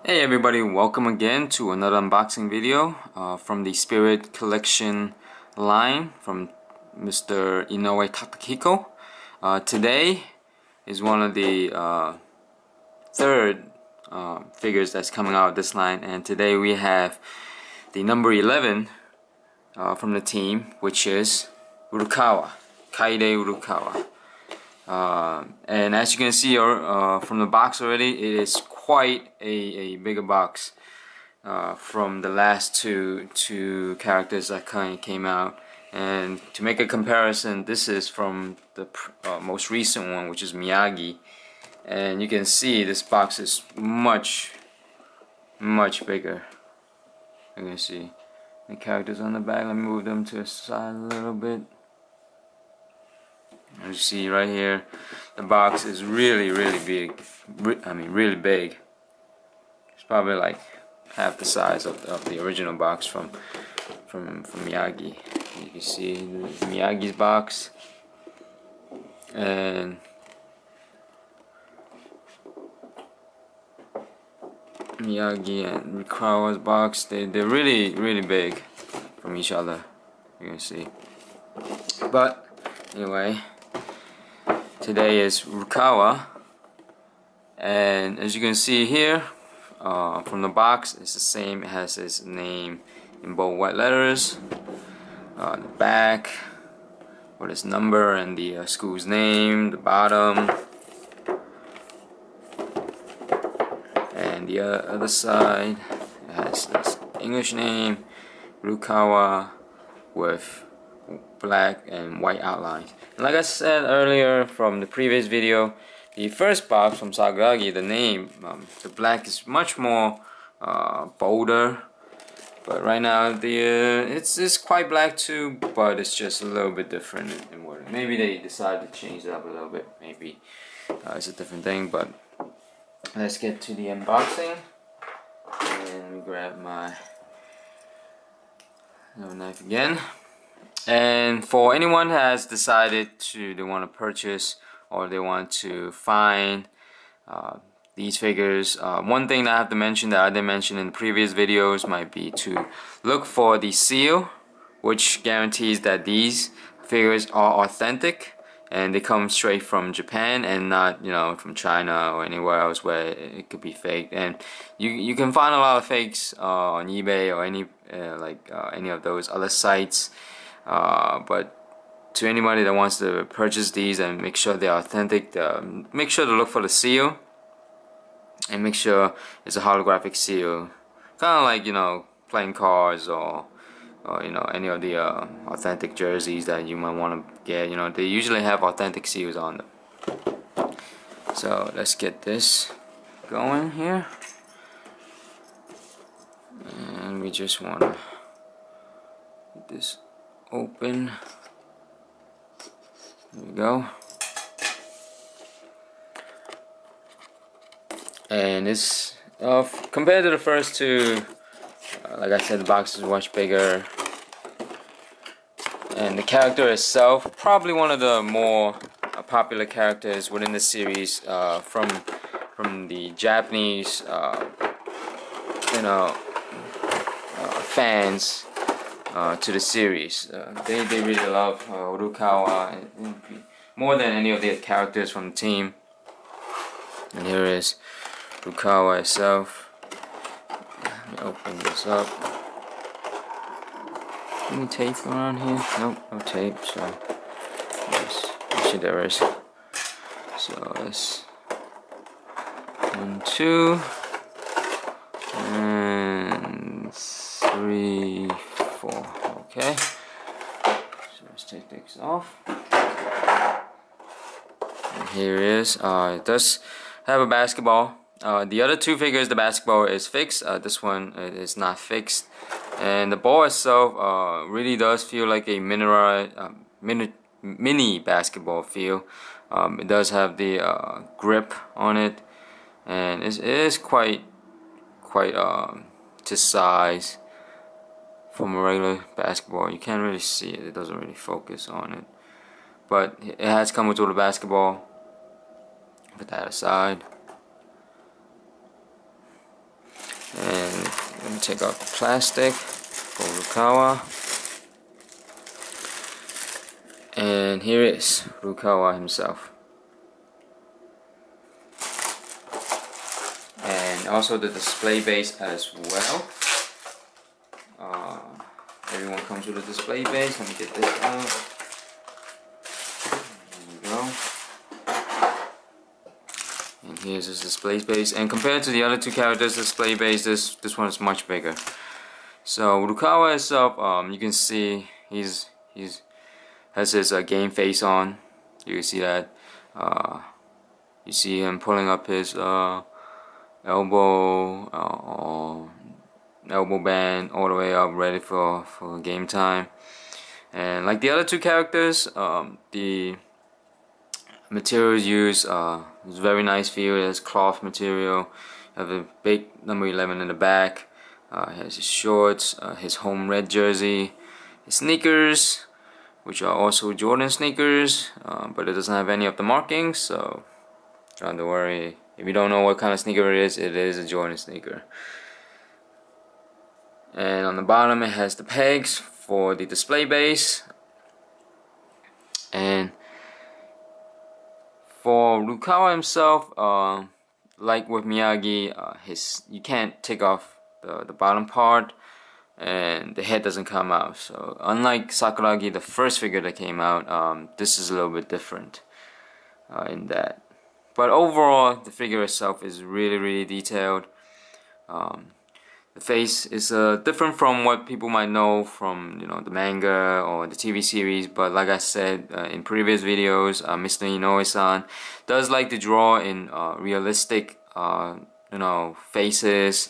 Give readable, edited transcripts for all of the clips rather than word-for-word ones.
Hey everybody, welcome again to another unboxing video from the Spirit Collection line from Mr. Inoue Takehiko. Today is one of the third figures that's coming out of this line, and today we have the number 11 from the team, which is Rukawa, Kaide Rukawa. And as you can see from the box already, it is quite a bigger box from the last two characters that kind of came out. And to make a comparison, this is from the most recent one, which is Miyagi, and you can see this box is much bigger. You can see the characters on the back. Let me move them to the side a little bit. As you see right here, the box is really big. I mean, really big. It's probably like half the size of the original box from Miyagi. You can see Miyagi's box and Miyagi and Rukawa's box. They're really big from each other. You can see. But anyway, today is Rukawa, and as you can see here from the box, it's the same. It has his name in bold white letters. The back with his number and the school's name. The bottom, and the other side it has this English name, Rukawa, with black and white outlines. And like I said earlier from the previous video, the first box from Sakuragi, the name, the black is much more bolder. But right now it's quite black too, but it's just a little bit different in wording. Maybe they decided to change it up a little bit. Maybe it's a different thing. But let's get to the unboxing. And let me grab my knife again. And for anyone who has decided they want to purchase or they want to find these figures, one thing that I have to mention that I didn't mention in the previous videos might be to look for the seal, which guarantees that these figures are authentic and they come straight from Japan and not, from China or anywhere else where it could be faked. And you can find a lot of fakes on eBay or any of those other sites. But to anybody that wants to purchase these and make sure they're authentic, make sure to look for the seal and make sure it's a holographic seal, kind of like playing cards or any of the authentic jerseys that you might want to get. They usually have authentic seals on them. So let's get this going here, and we just want to get this open. There we go. And it's compared to the first two, like I said, the box is much bigger, and the character itself probably one of the more popular characters within the series from the Japanese fans to the series. They really love Rukawa more than any of the characters from the team. And here is Rukawa itself. Let me open this up. Any tape around here? Nope, no tape. So yes, actually there is. So it's 1, 2, and 3, 4. Okay. So let's take this off. And here it is. It does have a basketball. The other two figures, the basketball is fixed. This one is not fixed, and the ball itself really does feel like a mini basketball feel. It does have the grip on it, and it is quite to size from a regular basketball. You can't really see it. It doesn't really focus on it, but it has come with a basketball. Put that aside. take out the plastic for Rukawa. And here is Rukawa himself. And also the display base as well. Everyone comes with a display base. Let me get this out. There you go. And here's his display base. And compared to the other two characters' display base, this one is much bigger. So Rukawa itself, you can see he's has his game face on. You can see that. You see him pulling up his elbow band all the way up, ready for game time. And like the other two characters, the materials used is very nice feel. It has cloth material. You have a big number 11 in the back. He has his shorts, his home red jersey, his sneakers, which are also Jordan sneakers, but it doesn't have any of the markings, so don't worry. If you don't know what kind of sneaker it is a Jordan sneaker. And on the bottom it has the pegs for the display base. And for Rukawa himself, like with Miyagi, you can't take off the bottom part, and the head doesn't come out. So unlike Sakuragi, the first figure that came out, this is a little bit different in that. But overall, the figure itself is really detailed. The face is different from what people might know from the manga or the TV series. But like I said in previous videos, Mr. Inoue-san does like to draw in realistic faces,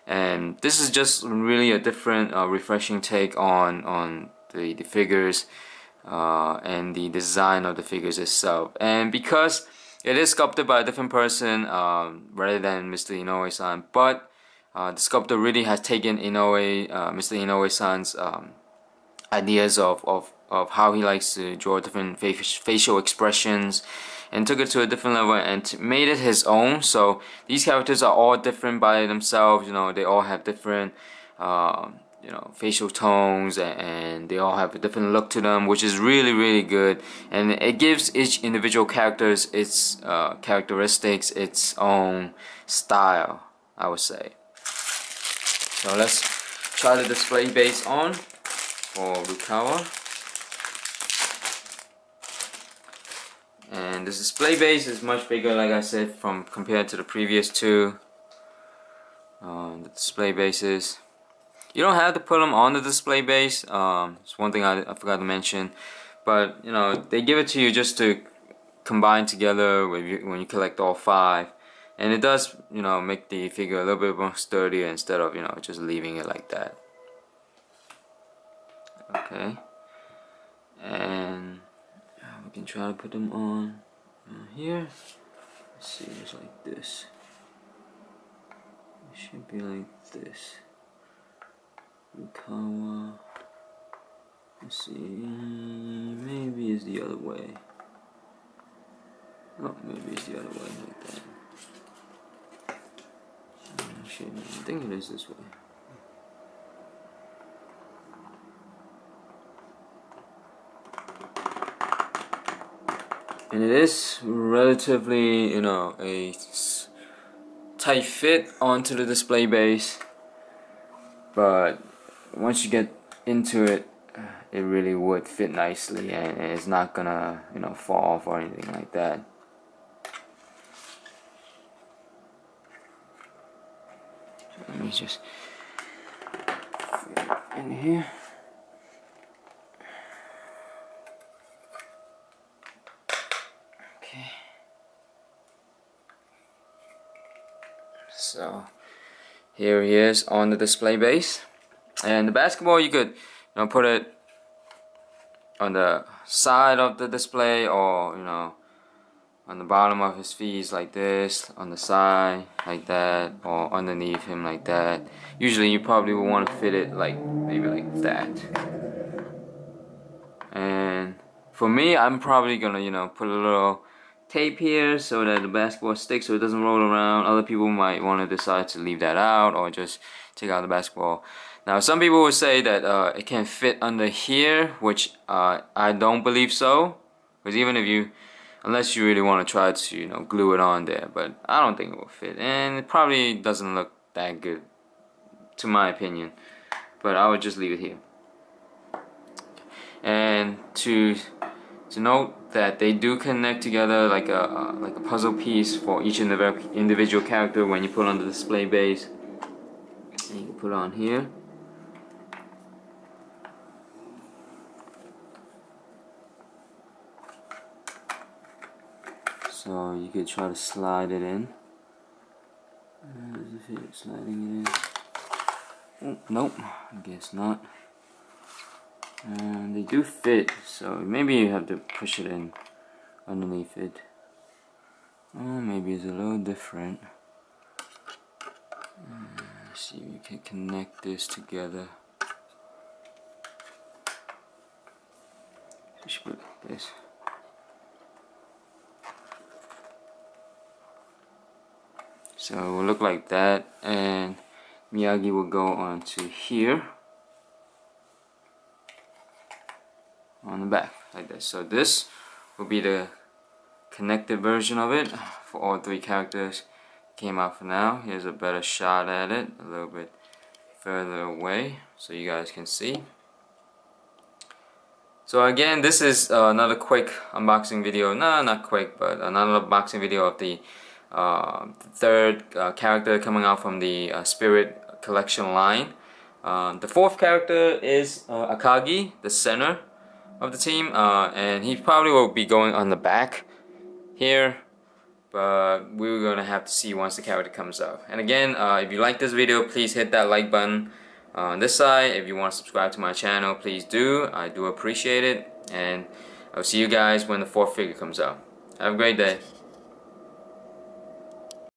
and this is just really a different, refreshing take on the figures and the design of the figures itself. And because it is sculpted by a different person rather than Mr. Inoue-san, but the sculptor really has taken Mr. Inoue-san's ideas of how he likes to draw different facial expressions, and took it to a different level and made it his own. So these characters are all different by themselves. They all have different facial tones, and they all have a different look to them, which is really good. And it gives each individual characters its characteristics, its own style, I would say. So let's try the display base on for Rukawa. And this display base is much bigger, like I said, compared to the previous two. The display bases, you don't have to put them on the display base. It's one thing I forgot to mention, but they give it to you just to combine together when you collect all 5. And it does, make the figure a little bit more sturdier instead of, just leaving it like that. Okay. And we can try to put them on here. Let's see, just like this. It should be like this. Rukawa. Let's see, maybe it's the other way. Oh, maybe it's the other way, like that. I think it is this way. And it is relatively, a tight fit onto the display base. But once you get into it, it really would fit nicely, and it's not gonna, fall off or anything like that. Let me just fit it in here. Okay. So here he is on the display base. And the basketball, you could put it on the side of the display, or on the bottom of his feet like this, on the side like that, or underneath him like that. Usually you probably would want to fit it maybe like that. And for me, I'm probably gonna put a little tape here so that the basketball sticks so it doesn't roll around. Other people might want to decide to leave that out or just take out the basketball. Now some people will say that it can fit under here, which I don't believe so, because even if you, unless you really want to try to, you know, glue it on there, but I don't think it will fit, and it probably doesn't look that good to my opinion, but I would just leave it here. And to note that they do connect together like a puzzle piece for each individual character when you put on the display base. And you can put it on here. So you could try to slide it in. Does it fit sliding it in? Oh, nope, I guess not. And they do fit, so maybe you have to push it in underneath it. Oh, maybe it's a little different. Let's see if you can connect this together. Just put this. So it will look like that, and Miyagi will go onto here on the back like this. So this will be the connected version of it for all three characters. Came out for now. Here's a better shot at it, a little bit further away so you guys can see. So again, this is another quick unboxing video. No, not quick, but another unboxing video of the third character coming out from the Spirit Collection line. The fourth character is Akagi, the center of the team, and he probably will be going on the back here, but we're gonna have to see once the character comes out. And again, if you like this video, please hit that like button on this side. If you want to subscribe to my channel, please do. I do appreciate it, and I'll see you guys when the fourth figure comes out. Have a great day.